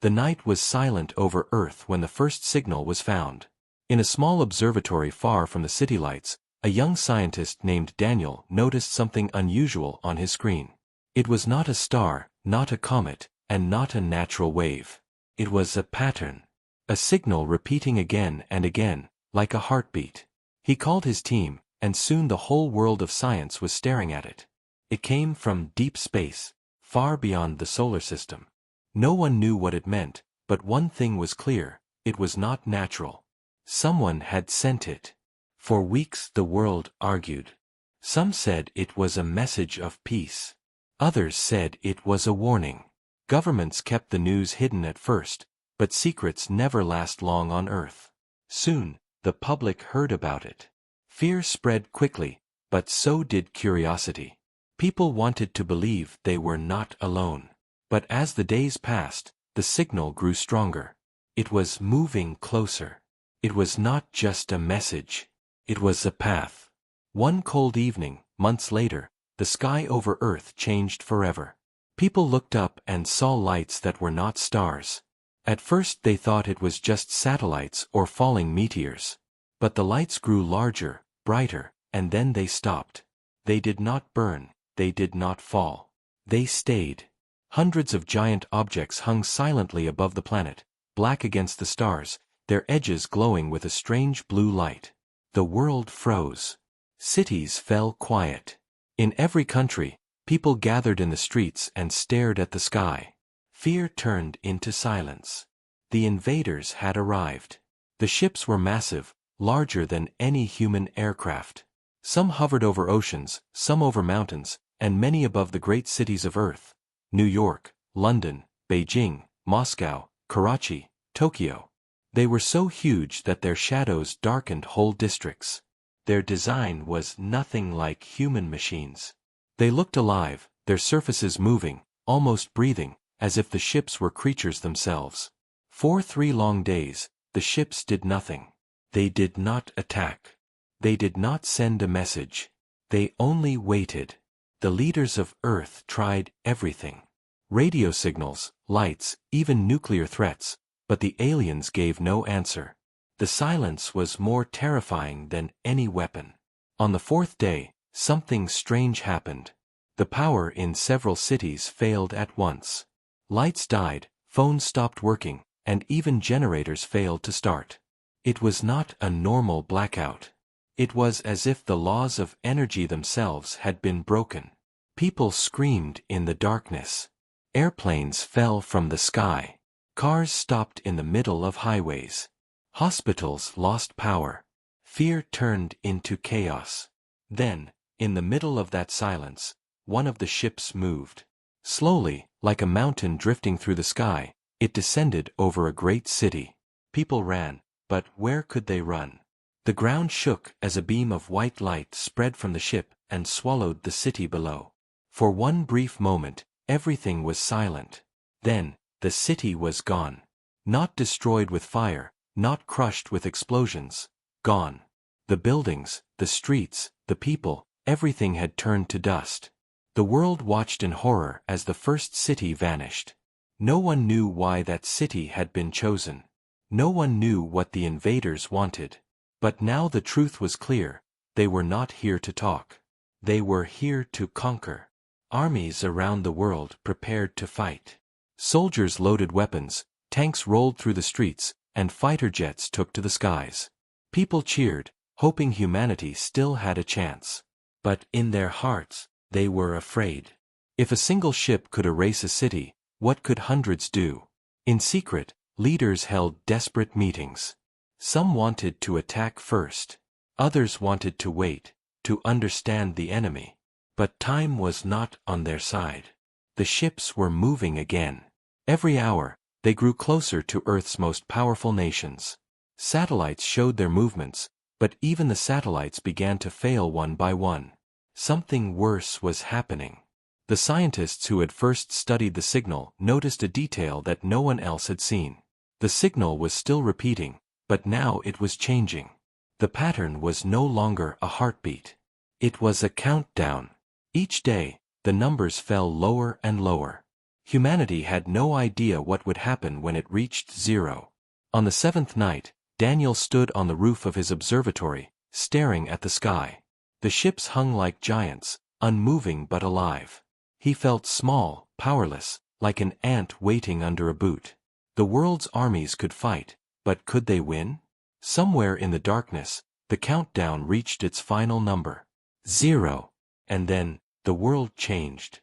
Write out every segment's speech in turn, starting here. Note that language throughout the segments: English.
The night was silent over Earth when the first signal was found. In a small observatory far from the city lights, a young scientist named Daniel noticed something unusual on his screen. It was not a star, not a comet, and not a natural wave. It was a pattern. A signal repeating again and again, like a heartbeat. He called his team, and soon the whole world of science was staring at it. It came from deep space, far beyond the solar system. No one knew what it meant, but one thing was clear: it was not natural. Someone had sent it. For weeks the world argued. Some said it was a message of peace. Others said it was a warning. Governments kept the news hidden at first, but secrets never last long on Earth. Soon, the public heard about it. Fear spread quickly, but so did curiosity. People wanted to believe they were not alone. But as the days passed, the signal grew stronger. It was moving closer. It was not just a message. It was a path. One cold evening, months later, the sky over Earth changed forever. People looked up and saw lights that were not stars. At first they thought it was just satellites or falling meteors. But the lights grew larger, brighter, and then they stopped. They did not burn, they did not fall. They stayed. Hundreds of giant objects hung silently above the planet, black against the stars, their edges glowing with a strange blue light. The world froze. Cities fell quiet. In every country, people gathered in the streets and stared at the sky. Fear turned into silence. The invaders had arrived. The ships were massive, larger than any human aircraft. Some hovered over oceans, some over mountains, and many above the great cities of Earth: New York, London, Beijing, Moscow, Karachi, Tokyo. They were so huge that their shadows darkened whole districts. Their design was nothing like human machines. They looked alive, their surfaces moving, almost breathing, as if the ships were creatures themselves. For 3 long days, the ships did nothing. They did not attack. They did not send a message. They only waited. The leaders of Earth tried everything. Radio signals, lights, even nuclear threats, but the aliens gave no answer. The silence was more terrifying than any weapon. On the 4th day, something strange happened. The power in several cities failed at once. Lights died, phones stopped working, and even generators failed to start. It was not a normal blackout. It was as if the laws of energy themselves had been broken. People screamed in the darkness. Airplanes fell from the sky. Cars stopped in the middle of highways. Hospitals lost power. Fear turned into chaos. Then, in the middle of that silence, one of the ships moved. Slowly, like a mountain drifting through the sky, it descended over a great city. People ran, but where could they run? The ground shook as a beam of white light spread from the ship and swallowed the city below. For one brief moment, everything was silent. Then, the city was gone. Not destroyed with fire, not crushed with explosions. Gone. The buildings, the streets, the people, everything had turned to dust. The world watched in horror as the first city vanished. No one knew why that city had been chosen. No one knew what the invaders wanted. But now the truth was clear: they were not here to talk. They were here to conquer. Armies around the world prepared to fight. Soldiers loaded weapons, tanks rolled through the streets, and fighter jets took to the skies. People cheered, hoping humanity still had a chance. But in their hearts, they were afraid. If a single ship could erase a city, what could hundreds do? In secret, leaders held desperate meetings. Some wanted to attack first. Others wanted to wait, to understand the enemy. But time was not on their side. The ships were moving again. Every hour, they grew closer to Earth's most powerful nations. Satellites showed their movements, but even the satellites began to fail one by one. Something worse was happening. The scientists who had first studied the signal noticed a detail that no one else had seen. The signal was still repeating, but now it was changing. The pattern was no longer a heartbeat. It was a countdown. Each day, the numbers fell lower and lower. Humanity had no idea what would happen when it reached zero. On the seventh night, Daniel stood on the roof of his observatory, staring at the sky. The ships hung like giants, unmoving but alive. He felt small, powerless, like an ant waiting under a boot. The world's armies could fight, but could they win? Somewhere in the darkness, the countdown reached its final number. 0. And then, the world changed.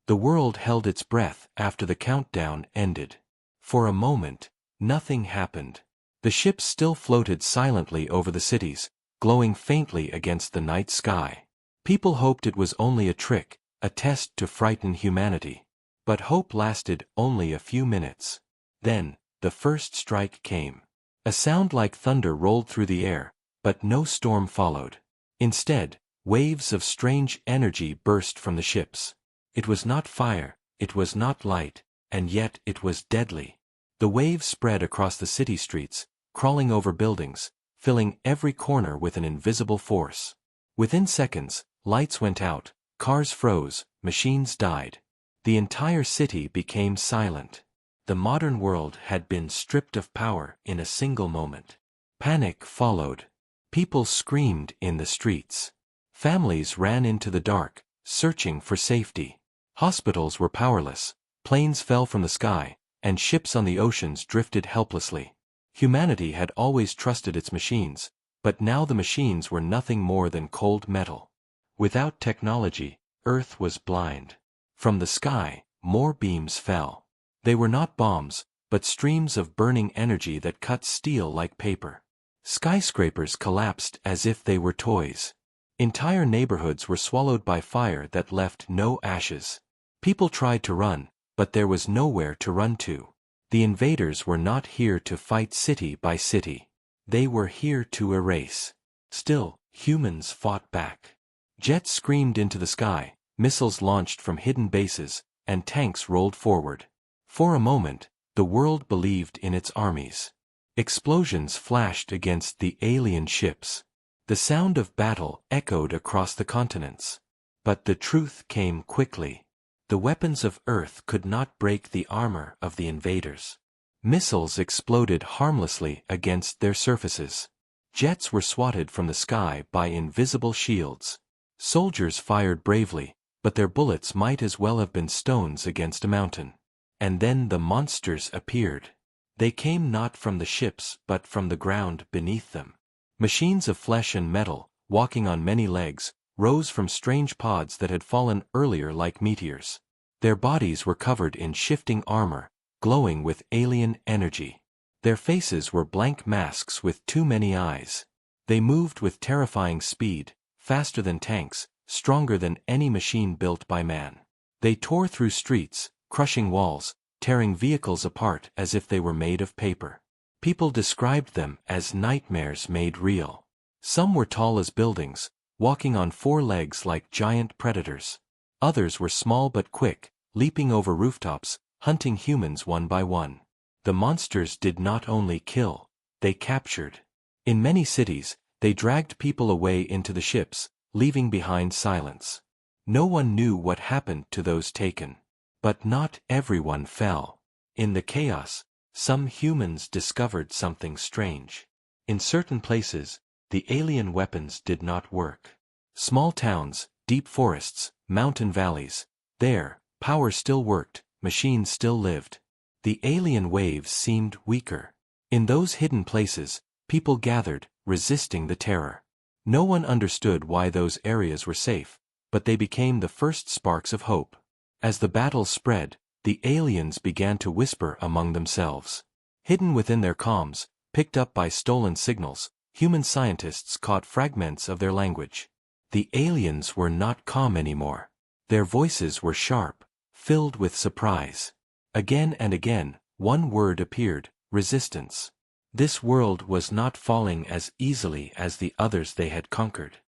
The world held its breath after the countdown ended. For a moment, nothing happened. The ships still floated silently over the cities, glowing faintly against the night sky. People hoped it was only a trick, a test to frighten humanity. But hope lasted only a few minutes. Then, the first strike came. A sound like thunder rolled through the air, but no storm followed. Instead, waves of strange energy burst from the ships. It was not fire, it was not light, and yet it was deadly. The waves spread across the city streets, crawling over buildings, filling every corner with an invisible force. Within seconds, lights went out, cars froze, machines died. The entire city became silent. The modern world had been stripped of power in a single moment. Panic followed. People screamed in the streets. Families ran into the dark, searching for safety. Hospitals were powerless, planes fell from the sky, and ships on the oceans drifted helplessly. Humanity had always trusted its machines, but now the machines were nothing more than cold metal. Without technology, Earth was blind. From the sky, more beams fell. They were not bombs, but streams of burning energy that cut steel like paper. Skyscrapers collapsed as if they were toys. Entire neighborhoods were swallowed by fire that left no ashes. People tried to run, but there was nowhere to run to. The invaders were not here to fight city by city. They were here to erase. Still, humans fought back. Jets screamed into the sky, missiles launched from hidden bases, and tanks rolled forward. For a moment, the world believed in its armies. Explosions flashed against the alien ships. The sound of battle echoed across the continents. But the truth came quickly. The weapons of Earth could not break the armor of the invaders. Missiles exploded harmlessly against their surfaces. Jets were swatted from the sky by invisible shields. Soldiers fired bravely, but their bullets might as well have been stones against a mountain. And then the monsters appeared. They came not from the ships but from the ground beneath them. Machines of flesh and metal, walking on many legs, rose from strange pods that had fallen earlier like meteors. Their bodies were covered in shifting armor, glowing with alien energy. Their faces were blank masks with too many eyes. They moved with terrifying speed, faster than tanks, stronger than any machine built by man. They tore through streets, crushing walls, tearing vehicles apart as if they were made of paper. People described them as nightmares made real. Some were tall as buildings, walking on four legs like giant predators. Others were small but quick, leaping over rooftops, hunting humans one by one. The monsters did not only kill, they captured. In many cities, they dragged people away into the ships, leaving behind silence. No one knew what happened to those taken. But not everyone fell. In the chaos, some humans discovered something strange. In certain places, the alien weapons did not work. Small towns, deep forests, mountain valleys, there, power still worked, machines still lived. The alien waves seemed weaker. In those hidden places, people gathered, resisting the terror. No one understood why those areas were safe, but they became the first sparks of hope. As the battle spread, the aliens began to whisper among themselves. Hidden within their comms, picked up by stolen signals, human scientists caught fragments of their language. The aliens were not calm anymore. Their voices were sharp, filled with surprise. Again and again, one word appeared: resistance. This world was not falling as easily as the others they had conquered.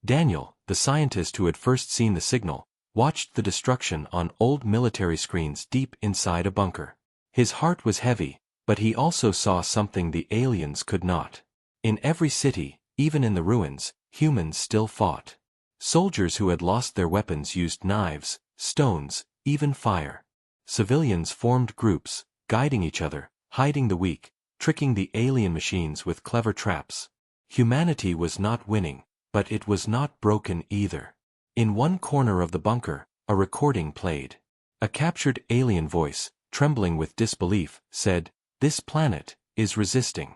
Daniel, the scientist who had first seen the signal, watched the destruction on old military screens deep inside a bunker. His heart was heavy, but he also saw something the aliens could not. In every city, even in the ruins, humans still fought. Soldiers who had lost their weapons used knives, stones, even fire. civilians formed groups, guiding each other, hiding the weak, tricking the alien machines with clever traps. Humanity was not winning, but it was not broken either. In one corner of the bunker, a recording played. A captured alien voice, trembling with disbelief, said, "This planet is resisting."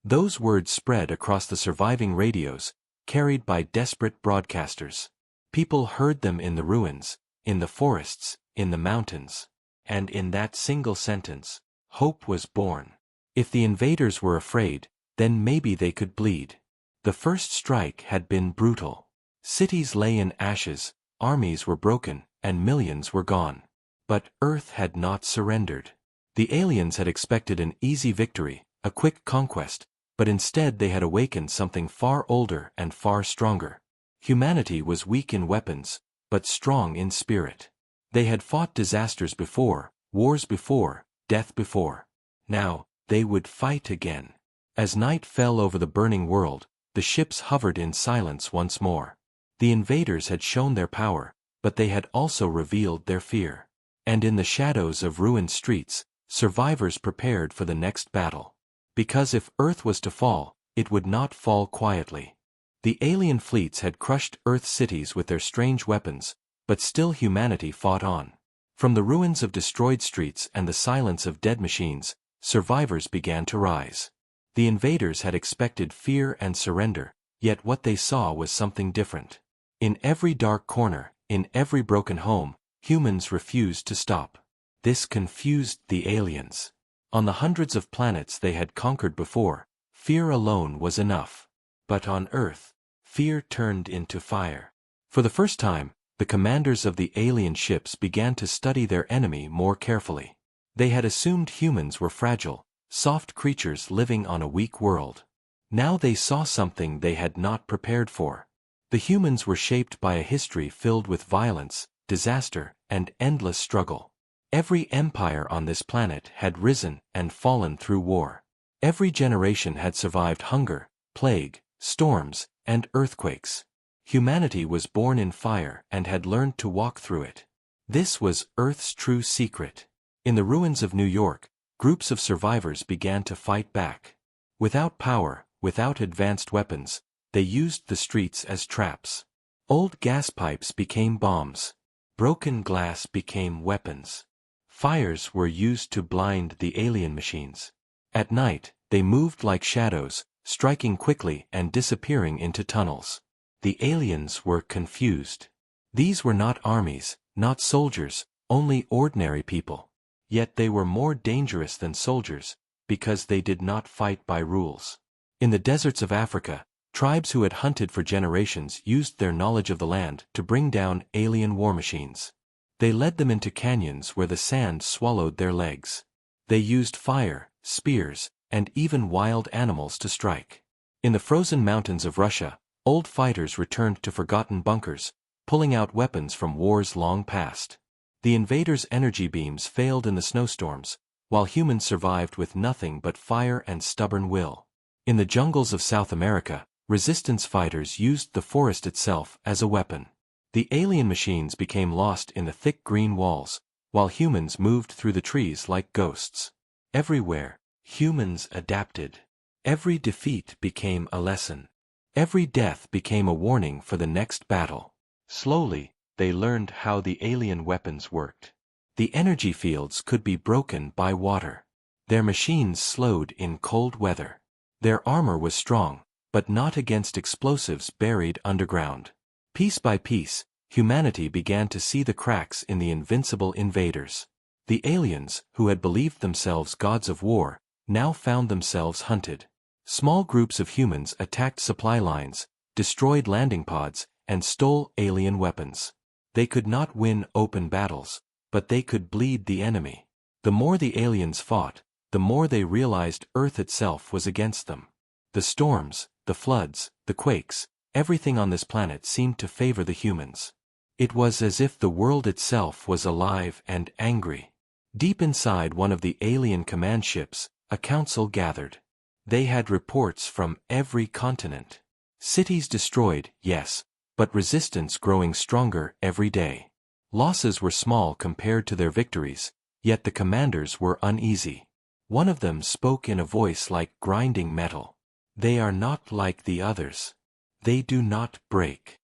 Those words spread across the surviving radios, carried by desperate broadcasters. People heard them in the ruins, in the forests, in the mountains. And in that single sentence, hope was born. If the invaders were afraid, then maybe they could bleed. The first strike had been brutal. Cities lay in ashes, armies were broken, and millions were gone. But Earth had not surrendered. The aliens had expected an easy victory, a quick conquest, but instead they had awakened something far older and far stronger. Humanity was weak in weapons, but strong in spirit. They had fought disasters before, wars before, death before. Now, they would fight again. As night fell over the burning world, the ships hovered in silence once more. The invaders had shown their power, but they had also revealed their fear. And in the shadows of ruined streets, survivors prepared for the next battle. Because if Earth was to fall, it would not fall quietly. The alien fleets had crushed Earth's cities with their strange weapons, but still humanity fought on. From the ruins of destroyed streets and the silence of dead machines, survivors began to rise. The invaders had expected fear and surrender, yet what they saw was something different. In every dark corner, in every broken home, humans refused to stop. This confused the aliens. On the hundreds of planets they had conquered before, fear alone was enough. But on Earth, fear turned into fire. For the first time, the commanders of the alien ships began to study their enemy more carefully. They had assumed humans were fragile, soft creatures living on a weak world. Now they saw something they had not prepared for. The humans were shaped by a history filled with violence, disaster, and endless struggle. Every empire on this planet had risen and fallen through war. Every generation had survived hunger, plague, storms, and earthquakes. Humanity was born in fire and had learned to walk through it. This was Earth's true secret. In the ruins of New York, groups of survivors began to fight back. Without power, without advanced weapons, they used the streets as traps. Old gas pipes became bombs. Broken glass became weapons. Fires were used to blind the alien machines. At night, they moved like shadows, striking quickly and disappearing into tunnels. The aliens were confused. These were not armies, not soldiers, only ordinary people. Yet they were more dangerous than soldiers, because they did not fight by rules. In the deserts of Africa, tribes who had hunted for generations used their knowledge of the land to bring down alien war machines. They led them into canyons where the sand swallowed their legs. They used fire, spears, and even wild animals to strike. In the frozen mountains of Russia, old fighters returned to forgotten bunkers, pulling out weapons from wars long past. The invaders' energy beams failed in the snowstorms, while humans survived with nothing but fire and stubborn will. In the jungles of South America, resistance fighters used the forest itself as a weapon. The alien machines became lost in the thick green walls, while humans moved through the trees like ghosts. Everywhere, humans adapted. Every defeat became a lesson. Every death became a warning for the next battle. Slowly, they learned how the alien weapons worked. The energy fields could be broken by water. Their machines slowed in cold weather. Their armor was strong, but not against explosives buried underground. Piece by piece, humanity began to see the cracks in the invincible invaders. The aliens, who had believed themselves gods of war, now found themselves hunted. Small groups of humans attacked supply lines, destroyed landing pods, and stole alien weapons. They could not win open battles, but they could bleed the enemy. The more the aliens fought, the more they realized Earth itself was against them. The storms, the floods, the quakes, everything on this planet seemed to favor the humans. It was as if the world itself was alive and angry. Deep inside one of the alien command ships, a council gathered. They had reports from every continent. Cities destroyed, yes, but resistance growing stronger every day. Losses were small compared to their victories, yet the commanders were uneasy. One of them spoke in a voice like grinding metal. "They are not like the others. They do not break."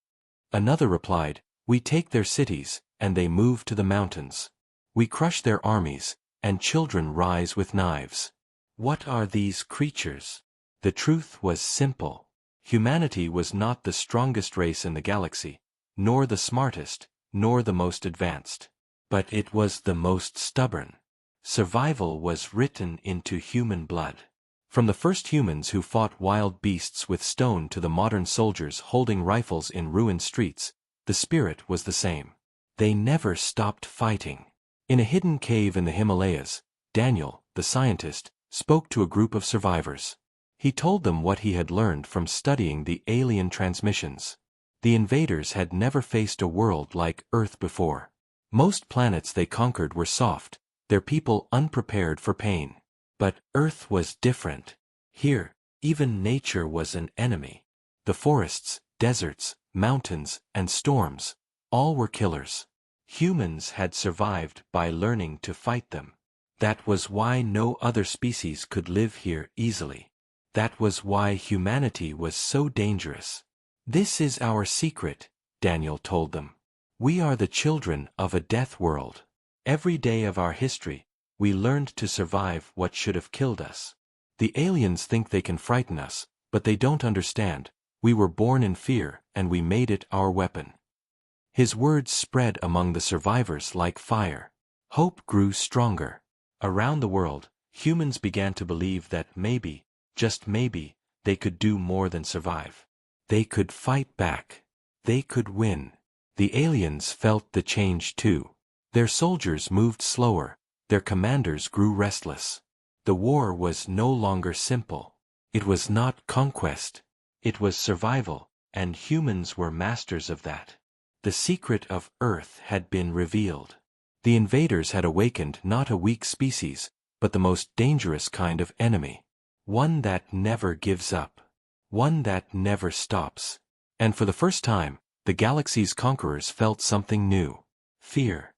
Another replied, "We take their cities, and they move to the mountains. We crush their armies, and children rise with knives. What are these creatures?" The truth was simple. Humanity was not the strongest race in the galaxy, nor the smartest, nor the most advanced. But it was the most stubborn. Survival was written into human blood. From the first humans who fought wild beasts with stone to the modern soldiers holding rifles in ruined streets, the spirit was the same. They never stopped fighting. In a hidden cave in the Himalayas, Daniel, the scientist, spoke to a group of survivors. He told them what he had learned from studying the alien transmissions. The invaders had never faced a world like Earth before. Most planets they conquered were soft, their people unprepared for pain. But Earth was different. Here, even nature was an enemy. The forests, deserts, mountains, and storms, all were killers. Humans had survived by learning to fight them. That was why no other species could live here easily. That was why humanity was so dangerous. "This is our secret," Daniel told them. "We are the children of a death world. Every day of our history, we learned to survive what should have killed us. The aliens think they can frighten us, but they don't understand. We were born in fear, and we made it our weapon." His words spread among the survivors like fire. Hope grew stronger. Around the world, humans began to believe that maybe, just maybe, they could do more than survive. They could fight back. They could win. The aliens felt the change too. Their soldiers moved slower. Their commanders grew restless. The war was no longer simple. It was not conquest. It was survival, and humans were masters of that. The secret of Earth had been revealed. The invaders had awakened not a weak species, but the most dangerous kind of enemy. One that never gives up. One that never stops. And for the first time, the galaxy's conquerors felt something new. Fear.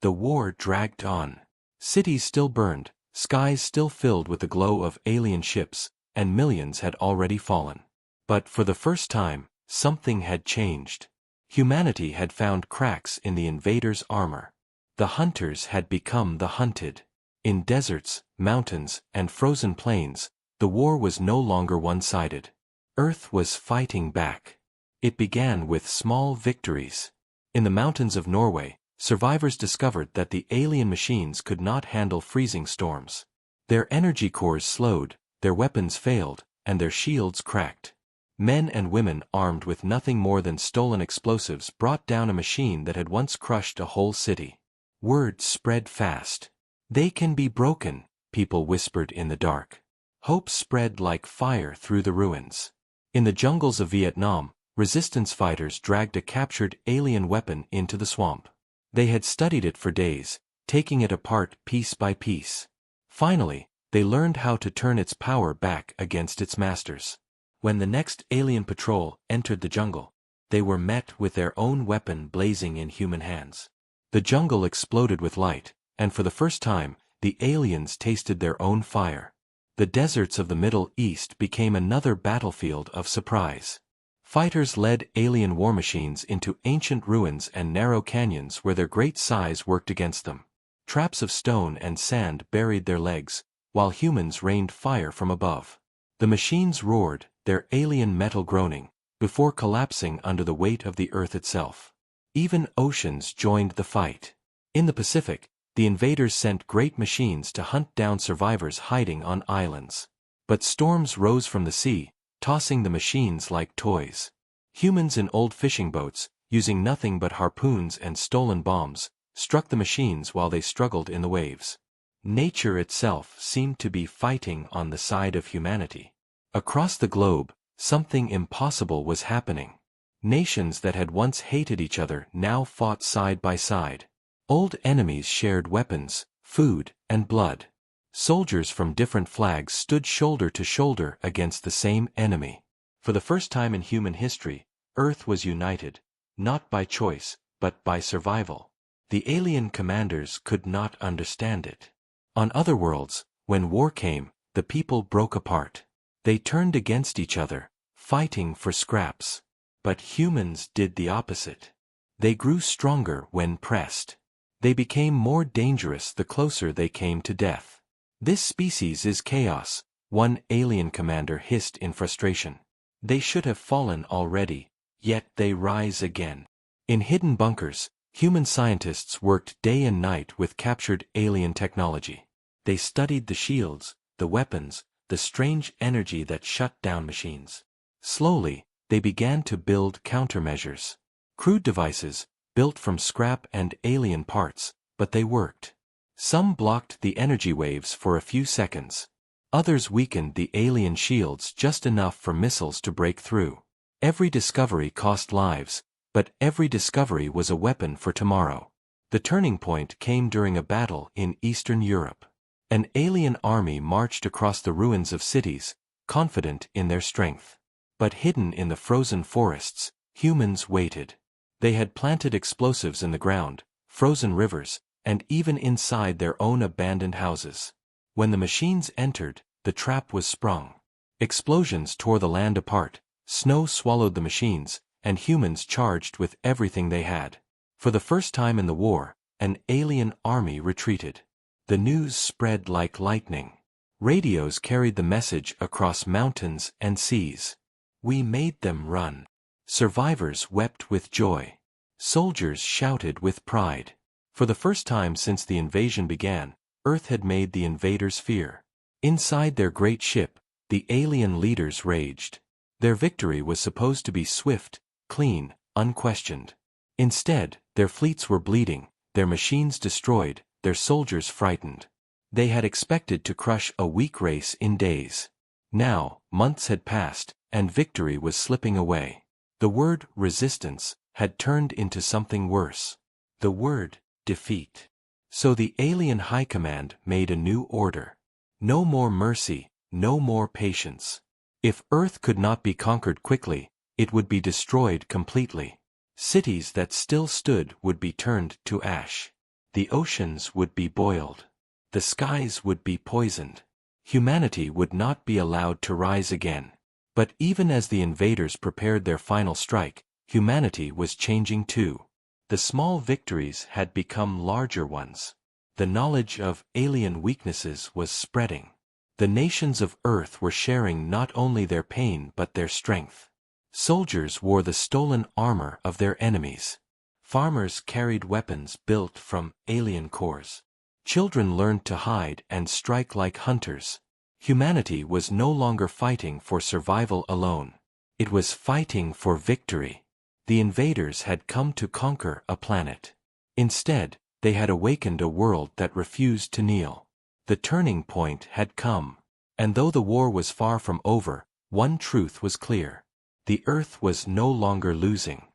The war dragged on. Cities still burned, skies still filled with the glow of alien ships, and millions had already fallen. But for the first time, something had changed. Humanity had found cracks in the invaders' armor. The hunters had become the hunted. In deserts, mountains, and frozen plains, the war was no longer one-sided. Earth was fighting back. It began with small victories. In the mountains of Norway, survivors discovered that the alien machines could not handle freezing storms. Their energy cores slowed, their weapons failed, and their shields cracked. Men and women armed with nothing more than stolen explosives brought down a machine that had once crushed a whole city. Word spread fast. "They can be broken," people whispered in the dark. Hope spread like fire through the ruins. In the jungles of Vietnam, resistance fighters dragged a captured alien weapon into the swamp. They had studied it for days, taking it apart piece by piece. Finally, they learned how to turn its power back against its masters. When the next alien patrol entered the jungle, they were met with their own weapon blazing in human hands. The jungle exploded with light, and for the first time, the aliens tasted their own fire. The deserts of the Middle East became another battlefield of surprise. Fighters led alien war machines into ancient ruins and narrow canyons where their great size worked against them. Traps of stone and sand buried their legs, while humans rained fire from above. The machines roared, their alien metal groaning, before collapsing under the weight of the earth itself. Even oceans joined the fight. In the Pacific, the invaders sent great machines to hunt down survivors hiding on islands. But storms rose from the sea, tossing the machines like toys. Humans in old fishing boats, using nothing but harpoons and stolen bombs, struck the machines while they struggled in the waves. Nature itself seemed to be fighting on the side of humanity. Across the globe, something impossible was happening. Nations that had once hated each other now fought side by side. Old enemies shared weapons, food, and blood. Soldiers from different flags stood shoulder to shoulder against the same enemy. For the first time in human history, Earth was united, not by choice, but by survival. The alien commanders could not understand it. On other worlds, when war came, the people broke apart. They turned against each other, fighting for scraps. But humans did the opposite. They grew stronger when pressed. They became more dangerous the closer they came to death. This species is chaos, one alien commander hissed in frustration. They should have fallen already, yet they rise again. In hidden bunkers, human scientists worked day and night with captured alien technology. They studied the shields, the weapons, the strange energy that shut down machines. Slowly, they began to build countermeasures. Crude devices, built from scrap and alien parts, but they worked. Some blocked the energy waves for a few seconds. Others weakened the alien shields just enough for missiles to break through. Every discovery cost lives, but every discovery was a weapon for tomorrow. The turning point came during a battle in Eastern Europe. An alien army marched across the ruins of cities, confident in their strength. But hidden in the frozen forests, humans waited. They had planted explosives in the ground, frozen rivers, and even inside their own abandoned houses. When the machines entered, the trap was sprung. Explosions tore the land apart, snow swallowed the machines, and humans charged with everything they had. For the first time in the war, an alien army retreated. The news spread like lightning. Radios carried the message across mountains and seas. We made them run. Survivors wept with joy. Soldiers shouted with pride. For the first time since the invasion began, Earth had made the invaders fear. Inside their great ship, the alien leaders raged. Their victory was supposed to be swift, clean, unquestioned. Instead, their fleets were bleeding, their machines destroyed, their soldiers frightened. They had expected to crush a weak race in days. Now, months had passed, and victory was slipping away. The word resistance had turned into something worse. The word defeat. So the alien high command made a new order. No more mercy, no more patience. If Earth could not be conquered quickly, it would be destroyed completely. Cities that still stood would be turned to ash. The oceans would be boiled. The skies would be poisoned. Humanity would not be allowed to rise again. But even as the invaders prepared their final strike, humanity was changing too. The small victories had become larger ones. The knowledge of alien weaknesses was spreading. The nations of Earth were sharing not only their pain but their strength. Soldiers wore the stolen armor of their enemies. Farmers carried weapons built from alien cores. Children learned to hide and strike like hunters. Humanity was no longer fighting for survival alone. It was fighting for victory. The invaders had come to conquer a planet. Instead, they had awakened a world that refused to kneel. The turning point had come. And though the war was far from over, one truth was clear. The Earth was no longer losing.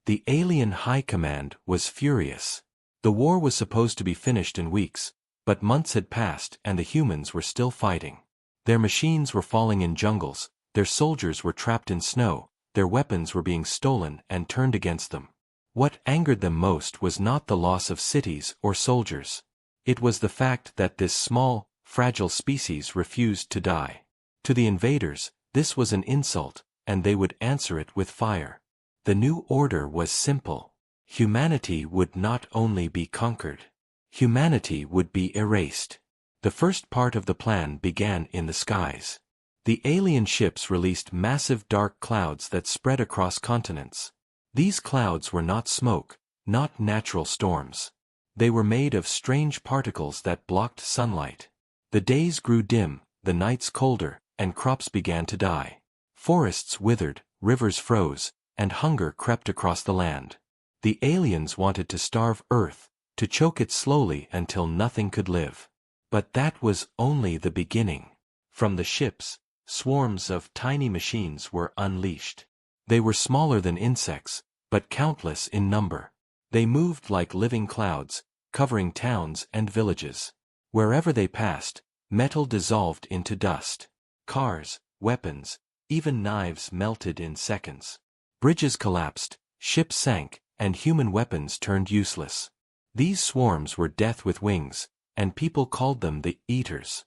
The alien high command was furious. The war was supposed to be finished in weeks, but months had passed and the humans were still fighting. Their machines were falling in jungles, their soldiers were trapped in snow, their weapons were being stolen and turned against them. What angered them most was not the loss of cities or soldiers. It was the fact that this small, fragile species refused to die. To the invaders, this was an insult, and they would answer it with fire. The new order was simple. Humanity would not only be conquered. Humanity would be erased. The first part of the plan began in the skies. The alien ships released massive dark clouds that spread across continents. These clouds were not smoke, not natural storms. They were made of strange particles that blocked sunlight. The days grew dim, the nights colder, and crops began to die. Forests withered, rivers froze, and hunger crept across the land. The aliens wanted to starve Earth, to choke it slowly until nothing could live. But that was only the beginning. From the ships, swarms of tiny machines were unleashed. They were smaller than insects, but countless in number. They moved like living clouds, covering towns and villages. Wherever they passed, metal dissolved into dust. Cars, weapons, even knives melted in seconds. Bridges collapsed, ships sank, and human weapons turned useless. These swarms were death with wings, and people called them the Eaters.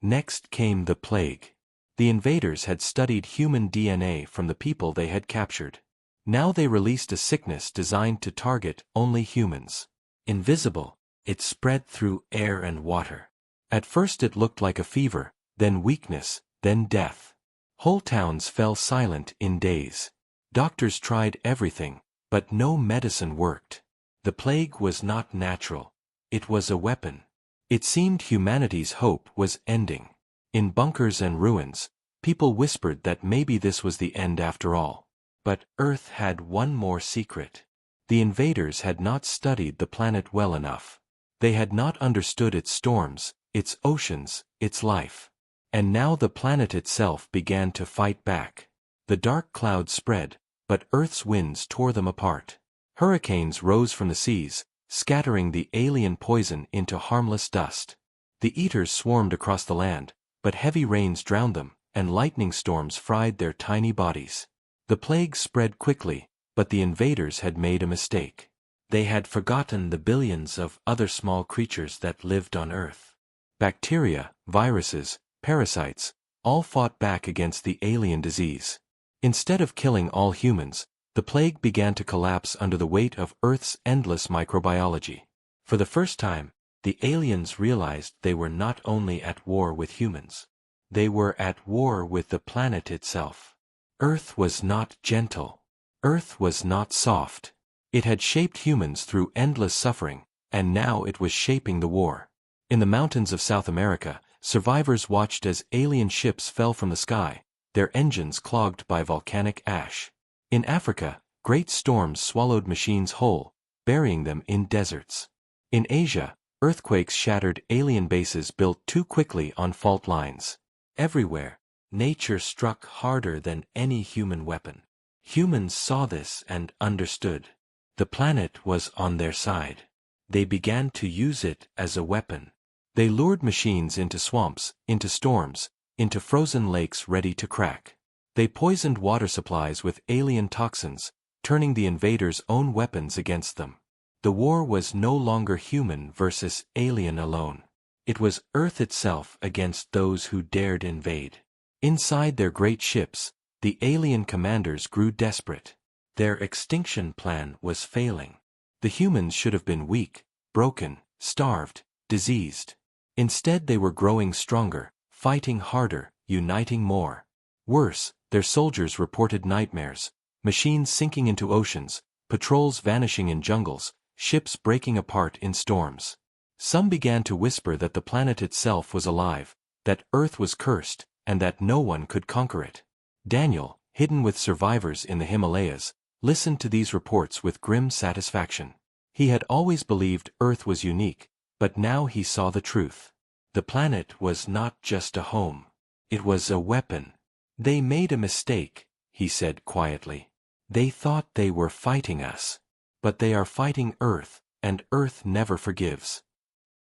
Next came the plague. The invaders had studied human DNA from the people they had captured. Now they released a sickness designed to target only humans. Invisible, it spread through air and water. At first it looked like a fever, then weakness, then death. Whole towns fell silent in days. Doctors tried everything, but no medicine worked. The plague was not natural. It was a weapon. It seemed humanity's hope was ending. In bunkers and ruins, people whispered that maybe this was the end after all. But Earth had one more secret. The invaders had not studied the planet well enough. They had not understood its storms, its oceans, its life. And now the planet itself began to fight back. The dark clouds spread, but Earth's winds tore them apart. Hurricanes rose from the seas, scattering the alien poison into harmless dust. The Eaters swarmed across the land, but heavy rains drowned them, and lightning storms fried their tiny bodies. The plague spread quickly, but the invaders had made a mistake. They had forgotten the billions of other small creatures that lived on Earth. Bacteria, viruses, parasites, all fought back against the alien disease. Instead of killing all humans, the plague began to collapse under the weight of Earth's endless microbiology. For the first time, the aliens realized they were not only at war with humans. They were at war with the planet itself. Earth was not gentle. Earth was not soft. It had shaped humans through endless suffering, and now it was shaping the war. In the mountains of South America, survivors watched as alien ships fell from the sky, their engines clogged by volcanic ash. In Africa, great storms swallowed machines whole, burying them in deserts. In Asia, earthquakes shattered alien bases built too quickly on fault lines. Everywhere, nature struck harder than any human weapon. Humans saw this and understood. The planet was on their side. They began to use it as a weapon. They lured machines into swamps, into storms, into frozen lakes ready to crack. They poisoned water supplies with alien toxins, turning the invaders' own weapons against them. The war was no longer human versus alien alone. It was Earth itself against those who dared invade. Inside their great ships, the alien commanders grew desperate. Their extinction plan was failing. The humans should have been weak, broken, starved, diseased. Instead they were growing stronger, fighting harder, uniting more. Worse, their soldiers reported nightmares, machines sinking into oceans, patrols vanishing in jungles, ships breaking apart in storms. Some began to whisper that the planet itself was alive, that Earth was cursed, and that no one could conquer it. Daniel, hidden with survivors in the Himalayas, listened to these reports with grim satisfaction. He had always believed Earth was unique, but now he saw the truth. The planet was not just a home. It was a weapon. They made a mistake, he said quietly. They thought they were fighting us. But they are fighting Earth, and Earth never forgives.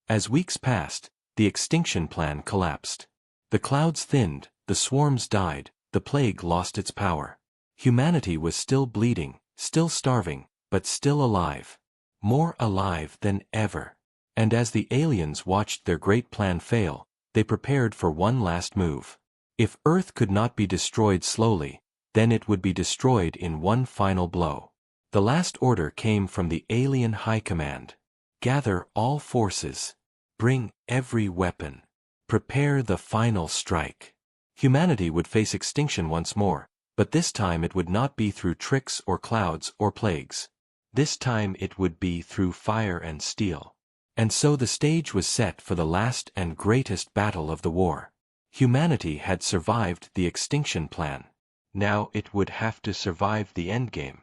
As weeks passed, the extinction plan collapsed. The clouds thinned, the swarms died, the plague lost its power. Humanity was still bleeding, still starving, but still alive. More alive than ever. And as the aliens watched their great plan fail, they prepared for one last move. If Earth could not be destroyed slowly, then it would be destroyed in one final blow. The last order came from the alien High Command. Gather all forces. Bring every weapon. Prepare the final strike. Humanity would face extinction once more, but this time it would not be through tricks or clouds or plagues. This time it would be through fire and steel. And so the stage was set for the last and greatest battle of the war. Humanity had survived the extinction plan. Now it would have to survive the endgame.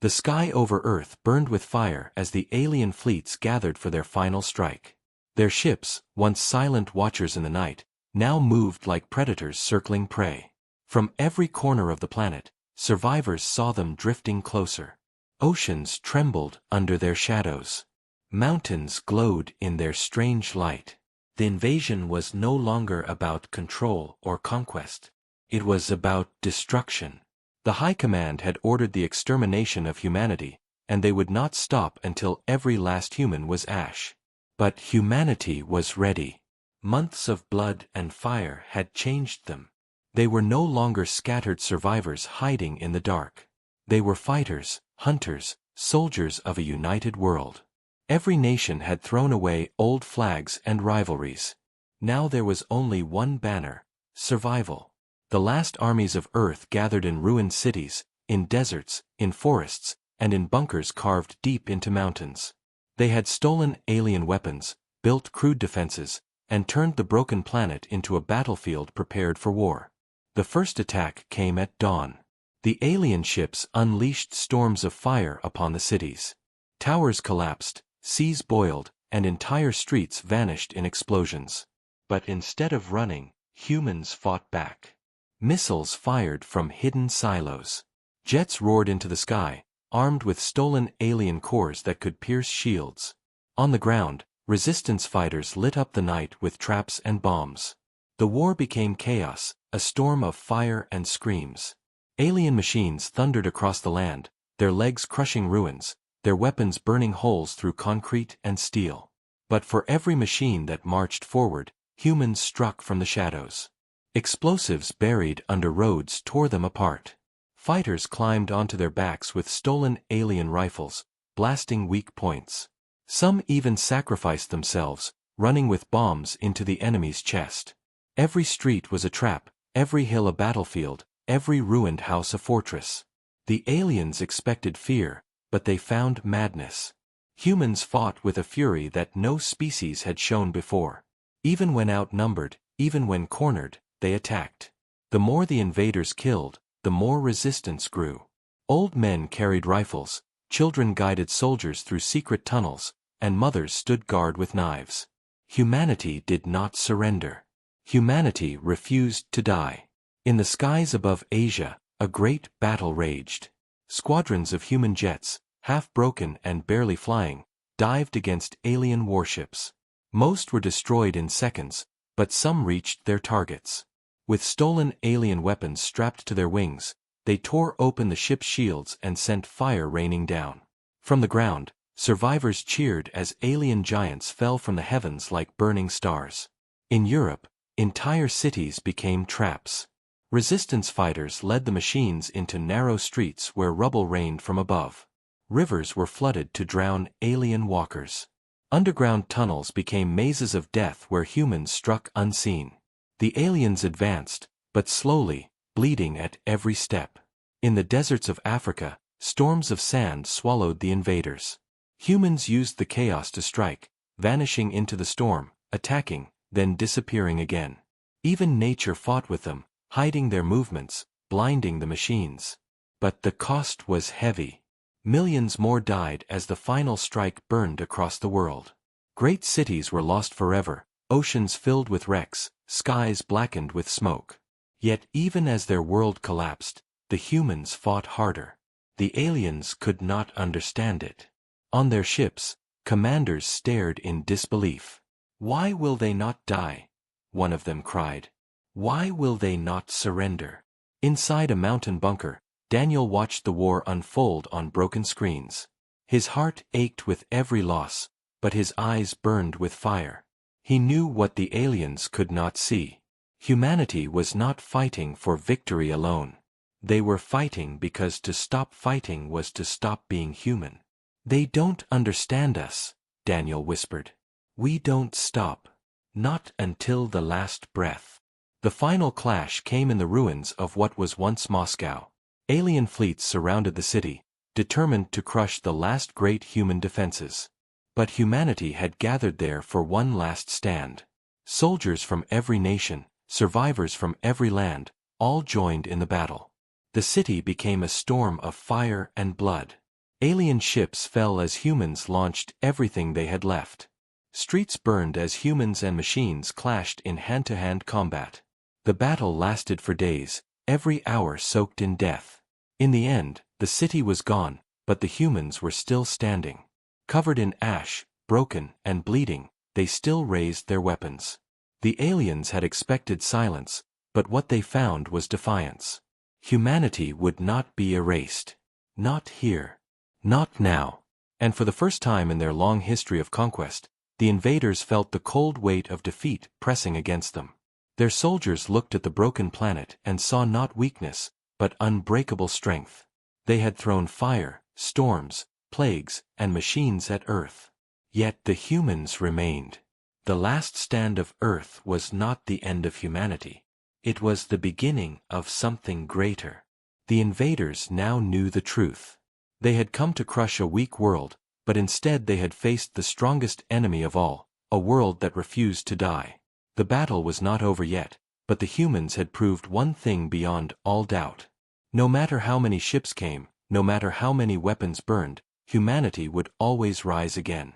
The sky over Earth burned with fire as the alien fleets gathered for their final strike. Their ships, once silent watchers in the night, now moved like predators circling prey. From every corner of the planet, survivors saw them drifting closer. Oceans trembled under their shadows. Mountains glowed in their strange light. The invasion was no longer about control or conquest. It was about destruction. The High Command had ordered the extermination of humanity, and they would not stop until every last human was ash. But humanity was ready. Months of blood and fire had changed them. They were no longer scattered survivors hiding in the dark. They were fighters, hunters, soldiers of a united world. Every nation had thrown away old flags and rivalries. Now there was only one banner: survival. The last armies of Earth gathered in ruined cities, in deserts, in forests, and in bunkers carved deep into mountains. They had stolen alien weapons, built crude defenses, and turned the broken planet into a battlefield prepared for war. The first attack came at dawn. The alien ships unleashed storms of fire upon the cities. Towers collapsed, seas boiled, and entire streets vanished in explosions. But instead of running, humans fought back. Missiles fired from hidden silos. Jets roared into the sky, armed with stolen alien cores that could pierce shields. On the ground, resistance fighters lit up the night with traps and bombs. The war became chaos, a storm of fire and screams. Alien machines thundered across the land, their legs crushing ruins, their weapons burning holes through concrete and steel. But for every machine that marched forward, humans struck from the shadows. Explosives buried under roads tore them apart. Fighters climbed onto their backs with stolen alien rifles, blasting weak points. Some even sacrificed themselves, running with bombs into the enemy's chest. Every street was a trap, every hill a battlefield, every ruined house a fortress. The aliens expected fear, but they found madness. Humans fought with a fury that no species had shown before. Even when outnumbered, even when cornered, they attacked. The more the invaders killed, the more resistance grew. Old men carried rifles, children guided soldiers through secret tunnels, and mothers stood guard with knives. Humanity did not surrender. Humanity refused to die. In the skies above Asia, a great battle raged. Squadrons of human jets, half broken and barely flying, dived against alien warships. Most were destroyed in seconds, but some reached their targets. With stolen alien weapons strapped to their wings, they tore open the ship's shields and sent fire raining down. From the ground, survivors cheered as alien giants fell from the heavens like burning stars. In Europe, entire cities became traps. Resistance fighters led the machines into narrow streets where rubble rained from above. Rivers were flooded to drown alien walkers. Underground tunnels became mazes of death where humans struck unseen. The aliens advanced, but slowly, bleeding at every step. In the deserts of Africa, storms of sand swallowed the invaders. Humans used the chaos to strike, vanishing into the storm, attacking, then disappearing again. Even nature fought with them, hiding their movements, blinding the machines. But the cost was heavy. Millions more died as the final strike burned across the world. Great cities were lost forever, oceans filled with wrecks, skies blackened with smoke. Yet even as their world collapsed, the humans fought harder. The aliens could not understand it. On their ships, commanders stared in disbelief. "Why will they not die?" one of them cried. "Why will they not surrender?" Inside a mountain bunker, Daniel watched the war unfold on broken screens. His heart ached with every loss, but his eyes burned with fire. He knew what the aliens could not see. Humanity was not fighting for victory alone. They were fighting because to stop fighting was to stop being human. "They don't understand us," Daniel whispered. "We don't stop. Not until the last breath." The final clash came in the ruins of what was once Moscow. Alien fleets surrounded the city, determined to crush the last great human defenses. But humanity had gathered there for one last stand. Soldiers from every nation, survivors from every land, all joined in the battle. The city became a storm of fire and blood. Alien ships fell as humans launched everything they had left. Streets burned as humans and machines clashed in hand-to-hand combat. The battle lasted for days, every hour soaked in death. In the end, the city was gone, but the humans were still standing. Covered in ash, broken and bleeding, they still raised their weapons. The aliens had expected silence, but what they found was defiance. Humanity would not be erased. Not here. Not now. And for the first time in their long history of conquest, the invaders felt the cold weight of defeat pressing against them. Their soldiers looked at the broken planet and saw not weakness, but unbreakable strength. They had thrown fire, storms, plagues, and machines at Earth. Yet the humans remained. The last stand of Earth was not the end of humanity. It was the beginning of something greater. The invaders now knew the truth. They had come to crush a weak world, but instead they had faced the strongest enemy of all, a world that refused to die. The battle was not over yet, but the humans had proved one thing beyond all doubt. No matter how many ships came, no matter how many weapons burned, humanity would always rise again.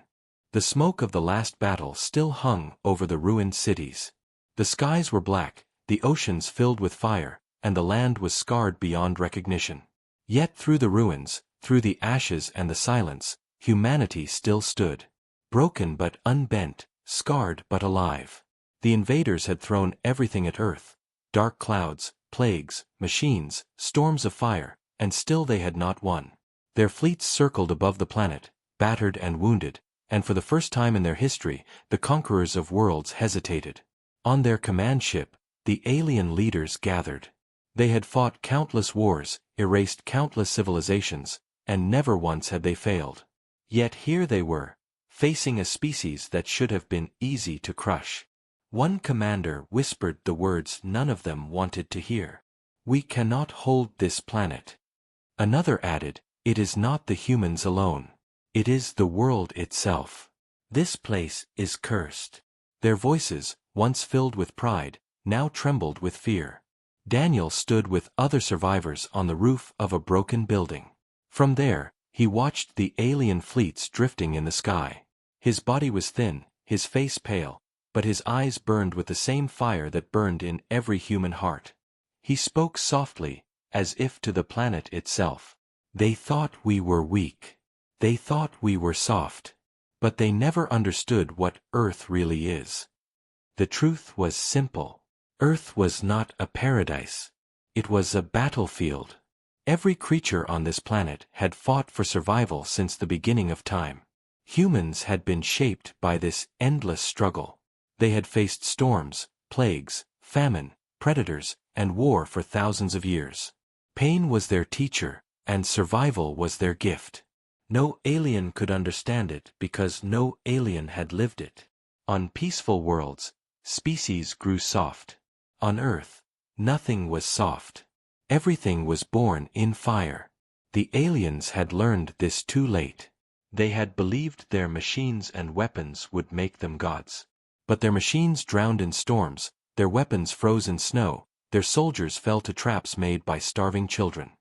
The smoke of the last battle still hung over the ruined cities. The skies were black, the oceans filled with fire, and the land was scarred beyond recognition. Yet through the ruins, through the ashes and the silence, humanity still stood. Broken but unbent, scarred but alive. The invaders had thrown everything at Earth. Dark clouds, plagues, machines, storms of fire, and still they had not won. Their fleets circled above the planet, battered and wounded, and for the first time in their history, the conquerors of worlds hesitated. On their command ship, the alien leaders gathered. They had fought countless wars, erased countless civilizations, and never once had they failed. Yet here they were, facing a species that should have been easy to crush. One commander whispered the words none of them wanted to hear. "We cannot hold this planet." Another added, "It is not the humans alone. It is the world itself. This place is cursed." Their voices, once filled with pride, now trembled with fear. Daniel stood with other survivors on the roof of a broken building. From there, he watched the alien fleets drifting in the sky. His body was thin, his face pale, but his eyes burned with the same fire that burned in every human heart. He spoke softly, as if to the planet itself. "They thought we were weak. They thought we were soft. But they never understood what Earth really is." The truth was simple. Earth was not a paradise. It was a battlefield. Every creature on this planet had fought for survival since the beginning of time. Humans had been shaped by this endless struggle. They had faced storms, plagues, famine, predators, and war for thousands of years. Pain was their teacher, and survival was their gift. No alien could understand it because no alien had lived it. On peaceful worlds, species grew soft. On Earth, nothing was soft. Everything was born in fire. The aliens had learned this too late. They had believed their machines and weapons would make them gods. But their machines drowned in storms, their weapons froze in snow, their soldiers fell to traps made by starving children.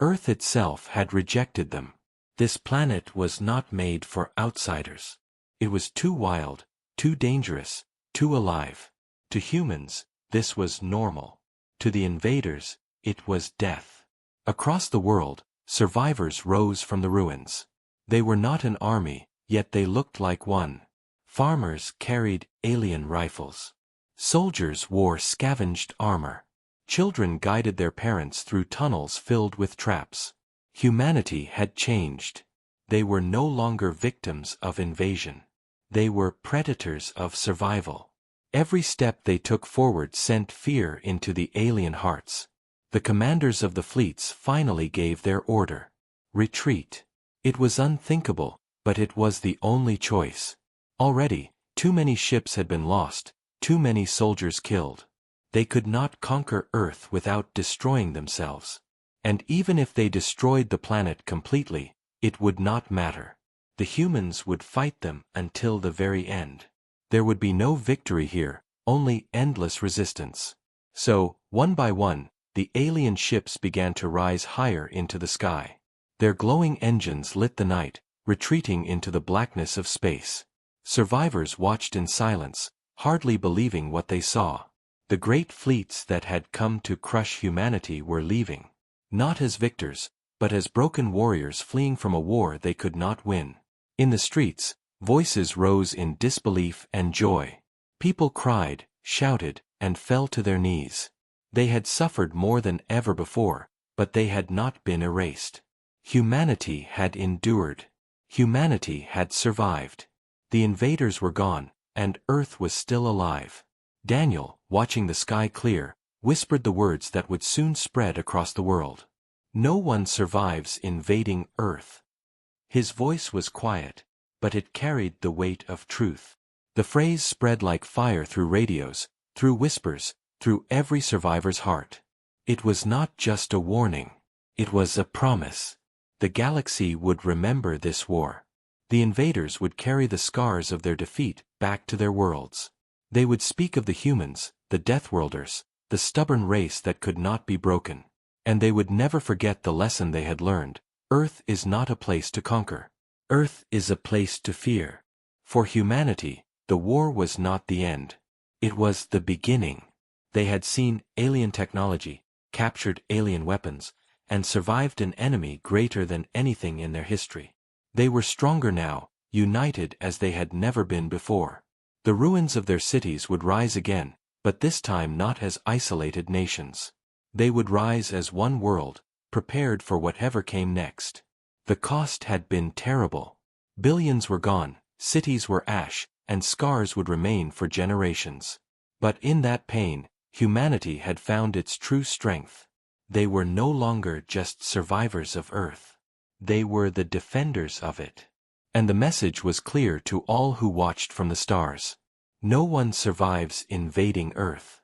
Earth itself had rejected them. This planet was not made for outsiders. It was too wild, too dangerous, too alive. To humans, this was normal. To the invaders, it was death. Across the world, survivors rose from the ruins. They were not an army, yet they looked like one. Farmers carried alien rifles. Soldiers wore scavenged armor. Children guided their parents through tunnels filled with traps. Humanity had changed. They were no longer victims of invasion. They were predators of survival. Every step they took forward sent fear into the alien hearts. The commanders of the fleets finally gave their order. Retreat. It was unthinkable, but it was the only choice. Already, too many ships had been lost, too many soldiers killed. They could not conquer Earth without destroying themselves. And even if they destroyed the planet completely, it would not matter. The humans would fight them until the very end. There would be no victory here, only endless resistance. So, one by one, the alien ships began to rise higher into the sky. Their glowing engines lit the night, retreating into the blackness of space. Survivors watched in silence, hardly believing what they saw. The great fleets that had come to crush humanity were leaving. Not as victors, but as broken warriors fleeing from a war they could not win. In the streets, voices rose in disbelief and joy. People cried, shouted, and fell to their knees. They had suffered more than ever before, but they had not been erased. Humanity had endured. Humanity had survived. The invaders were gone, and Earth was still alive. Daniel, watching the sky clear, whispered the words that would soon spread across the world. No one survives invading Earth. His voice was quiet, but it carried the weight of truth. The phrase spread like fire through radios, through whispers, through every survivor's heart. It was not just a warning. It was a promise. The galaxy would remember this war. The invaders would carry the scars of their defeat back to their worlds. They would speak of the humans, the Deathworlders, the stubborn race that could not be broken. And they would never forget the lesson they had learned. Earth is not a place to conquer. Earth is a place to fear. For humanity, the war was not the end. It was the beginning. They had seen alien technology, captured alien weapons, and survived an enemy greater than anything in their history. They were stronger now, united as they had never been before. The ruins of their cities would rise again, but this time not as isolated nations. They would rise as one world, prepared for whatever came next. The cost had been terrible. Billions were gone, cities were ash, and scars would remain for generations. But in that pain, humanity had found its true strength. They were no longer just survivors of Earth. They were the defenders of it. And the message was clear to all who watched from the stars. No one survives invading Earth.